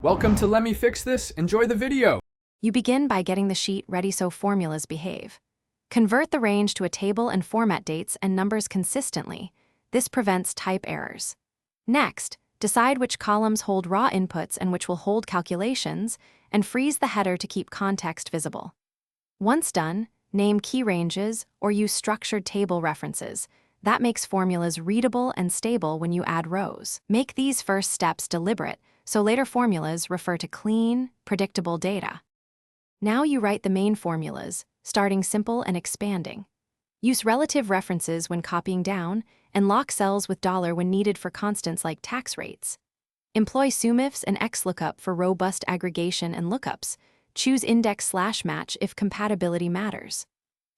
Welcome to Let Me Fix This. Enjoy the video. You begin by getting the sheet ready so formulas behave. Convert the range to a table and format dates and numbers consistently. This prevents type errors. Next, decide which columns hold raw inputs and which will hold calculations, and freeze the header to keep context visible. Once done, name key ranges or use structured table references. That makes formulas readable and stable when you add rows. Make these first steps deliberate, so later formulas refer to clean, predictable data. Now you write the main formulas, starting simple and expanding. Use relative references when copying down, and lock cells with $ when needed for constants like tax rates. Employ sumifs and XLOOKUP for robust aggregation and lookups. Choose index/match if compatibility matters.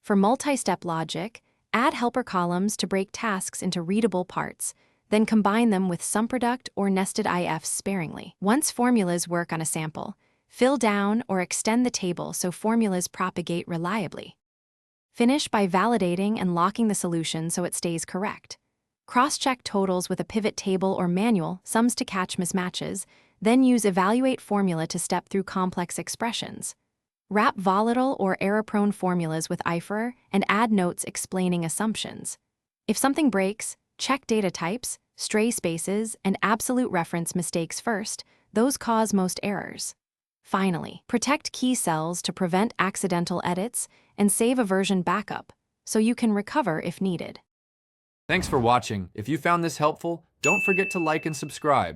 For multi-step logic, add helper columns to break tasks into readable parts, then combine them with SumProduct or nested ifs sparingly. Once formulas work on a sample, fill down or extend the table so formulas propagate reliably. Finish by validating and locking the solution so it stays correct. Cross-check totals with a pivot table or manual, sums to catch mismatches, then use evaluate formula to step through complex expressions. Wrap volatile or error-prone formulas with IFR and add notes explaining assumptions. If something breaks, check data types, stray spaces, and absolute reference mistakes first. Those cause most errors. Finally, protect key cells to prevent accidental edits and save a version backup so you can recover if needed. Thanks for watching. If you found this helpful, don't forget to like and subscribe.